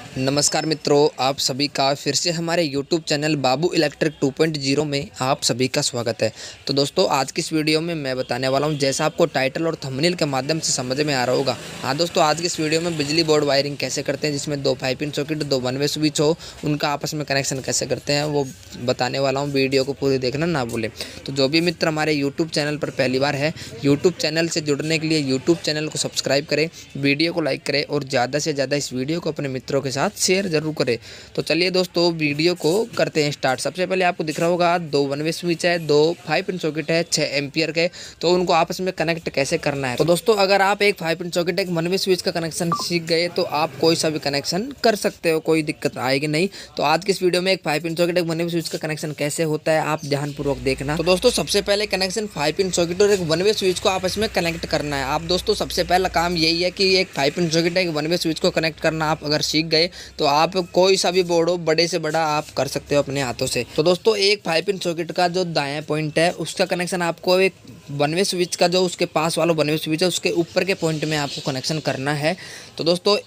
नमस्कार मित्रों, आप सभी का फिर से हमारे YouTube चैनल बाबू इलेक्ट्रिक 2.0 में आप सभी का स्वागत है। तो दोस्तों, आज की इस वीडियो में मैं बताने वाला हूं, जैसा आपको टाइटल और थंबनेल के माध्यम से समझ में आ रहा होगा। हाँ दोस्तों, आज की इस वीडियो में बिजली बोर्ड वायरिंग कैसे करते हैं, जिसमें 2 5 pin socket, 2 one way switch हो, उनका आपस में कनेक्शन कैसे करते हैं, वो बताने वाला हूँ। वीडियो को पूरी देखना ना भूलें। तो जो भी मित्र हमारे यूट्यूब चैनल पर पहली बार है, यूट्यूब चैनल से जुड़ने के लिए यूट्यूब चैनल को सब्सक्राइब करें, वीडियो को लाइक करें और ज़्यादा से ज़्यादा इस वीडियो को अपने मित्रों के साथ शेयर जरूर करें। तो चलिए दोस्तों, वीडियो को करते हैं स्टार्ट। सबसे पहले आपको दिख रहा होगा 2 वन वे स्विच है, 2 5 पिन सॉकेट है 6 एम्पियर के। तो उनको आपस में कनेक्ट कैसे करना है। तो दोस्तों, अगर आप एक 5 पिन सॉकेट एक वन वे स्विच का कनेक्शन सीख गए तो आप कोई सा भी कनेक्शन कर सकते हो, कोई दिक्कत आएगी नहीं। तो आज की इस वीडियो में एक 5 पिन सॉकेट एक वन वे स्विच का कनेक्शन कैसे होता है, आप ध्यानपूर्वक देखना। तो दोस्तों, सबसे पहले कनेक्शन 5 पिन सॉकेट और एक वन वे स्विच को आपस में कनेक्ट करना है। आप दोस्तों, सबसे पहला काम यही है कि एक 5 पिन सॉकेट एक वन वे स्विच को कनेक्ट करना आप अगर सीख गए तो आप कोई सा भी बोर्ड हो, बड़े से बड़ा आप कर सकते हो अपने हाथों से। तो दोस्तों, एक 5 पिन सॉकेट का जो दायां पॉइंट है उसका कनेक्शन आपको एक वन वे स्विच का जो उसके पास वाला वन वे स्विच है उसके ऊपर के पॉइंट में आपको कनेक्शन करना है। तो दोस्तों,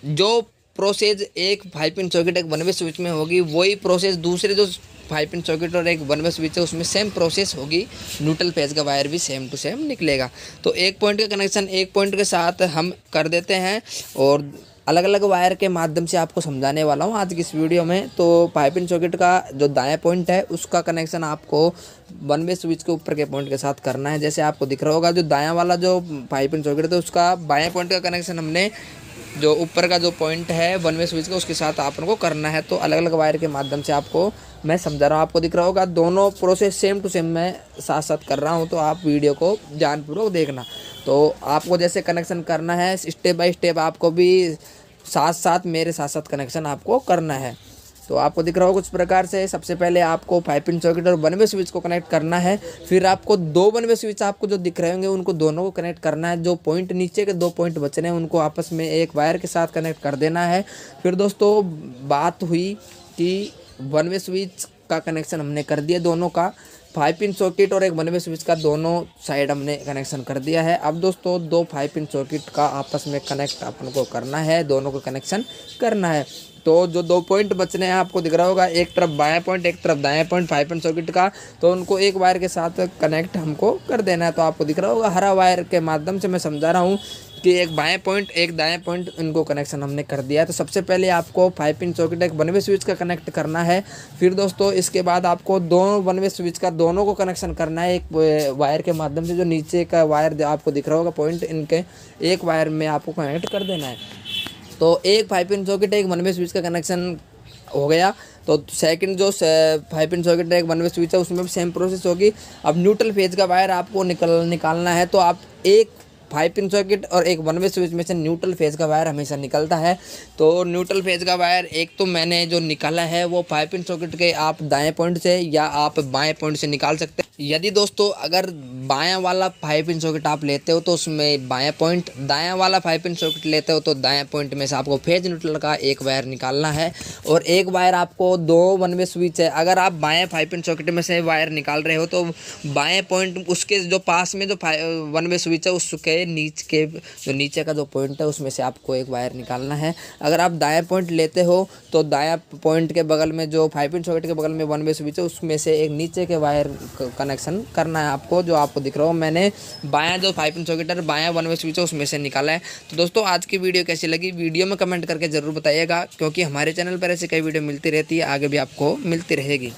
जो प्रोसेस एक 5 पिन सॉकेट एक वन वे स्विच में होगी, वही प्रोसेस दूसरे जो 5 पिन सॉकेट और एक वन वे स्विच है उसमें सेम प्रोसेस होगी। न्यूट्रल फेज का वायर भी सेम टू सेम निकलेगा। तो एक पॉइंट का कनेक्शन एक पॉइंट के साथ हम कर देते हैं और अलग अलग वायर के माध्यम से आपको समझाने वाला हूँ आज की इस वीडियो में। तो 5 पिन सॉकेट का जो दायां पॉइंट है उसका कनेक्शन आपको वन वे स्विच के ऊपर के पॉइंट के साथ करना है। जैसे आपको दिख रहा होगा, जो दायां वाला जो 5 पिन सॉकेट है उसका बायां पॉइंट का कनेक्शन हमने जो ऊपर का जो पॉइंट है वन वे स्विच का उसके साथ अपन को करना है। तो अलग अलग वायर के माध्यम से आपको मैं समझा रहा हूँ। आपको दिख रहा होगा दोनों प्रोसेस सेम टू सेम मैं साथ साथ कर रहा हूँ, तो आप वीडियो को ध्यानपूर्वक देखना। तो आपको जैसे कनेक्शन करना है स्टेप बाय स्टेप आपको भी साथ साथ मेरे साथ साथ कनेक्शन आपको करना है। तो आपको दिख रहा होगा कुछ प्रकार से सबसे पहले आपको 5 पिन सॉकेट और वन वे स्विच को कनेक्ट करना है। फिर आपको 2 वन वे स्विच आपको जो दिख रहे होंगे उनको दोनों को कनेक्ट करना है। जो पॉइंट नीचे के 2 पॉइंट बच रहे हैं उनको आपस में एक वायर के साथ कनेक्ट कर देना है। फिर दोस्तों, बात हुई कि वन वे स्विच का कनेक्शन हमने कर दिया दोनों का, 5 पिन सॉकेट और एक वन वे स्विच का दोनों साइड हमने कनेक्शन कर दिया है। अब दोस्तों, 2 5 पिन सॉकेट का आपस में कनेक्ट अपन को करना है, दोनों को कनेक्शन करना है। तो जो 2 पॉइंट बचने हैं आपको दिख रहा होगा, एक तरफ बायां पॉइंट एक तरफ दायां पॉइंट 5 पिन सॉकेट का, तो उनको एक वायर के साथ कनेक्ट हमको कर देना है। तो आपको दिख रहा होगा हरा वायर के माध्यम से मैं समझा रहा हूँ कि एक बाएं पॉइंट एक दाएं पॉइंट इनको कनेक्शन हमने कर दिया है। तो सबसे पहले आपको 5 पिन सॉकेट एक वन वे स्विच का कनेक्ट करना है। फिर दोस्तों, इसके बाद आपको 2 वन वे स्विच का दोनों को कनेक्शन करना है एक वायर के माध्यम से। जो नीचे का वायर आपको दिख रहा होगा पॉइंट, इनके एक वायर में आपको कनेक्ट कर देना है। तो एक 5 पिन सॉकेट एक वन वे स्विच का कनेक्शन हो गया। तो सेकंड जो 5 पिन सॉकेट एक वन वे स्विच है उसमें भी सेम प्रोसेस होगी। अब न्यूट्रल फेज का वायर आपको निकालना है। तो आप एक 5 पिन सॉकेट और एक वन वे स्विच में से न्यूट्रल फेज का वायर हमेशा निकलता है। तो न्यूट्रल फेज का वायर एक तो मैंने जो निकाला है वो 5 पिन सॉकेट के आप दाएं पॉइंट से या आप बाएं पॉइंट से निकाल सकते हैं। यदि दोस्तों अगर बायां वाला 5 पिन सॉकेट आप लेते हो तो उसमें बायां पॉइंट, दायां वाला 5 पिन सॉकेट लेते हो तो दायां पॉइंट में से आपको फेज न्यूट्रल का एक वायर निकालना है। और एक वायर आपको 2 वन वे स्विच है, अगर आप बाएं 5 पिन सॉकेट में से वायर निकाल रहे हो तो बाएं पॉइंट उसके जो पास में जो वन वे स्विच है उसके नीचे का जो पॉइंट है उसमें से आपको एक वायर निकालना है। अगर आप दायां पॉइंट लेते हो तो दायां पॉइंट के बगल में जो 5 पिन सॉकेट के बगल में वन वे स्विच है उसमें से एक नीचे के वायर कनेक्शन करना है आपको। जो आपको दिख रहा हो, मैंने बायां जो 5 पिन सॉकेट है बायां वन वे स्विच है उसमें से निकाला है। तो दोस्तों, आज की वीडियो कैसी लगी वीडियो में कमेंट करके ज़रूर बताइएगा, क्योंकि हमारे चैनल पर ऐसी कई वीडियो मिलती रहती है, आगे भी आपको मिलती रहेगी।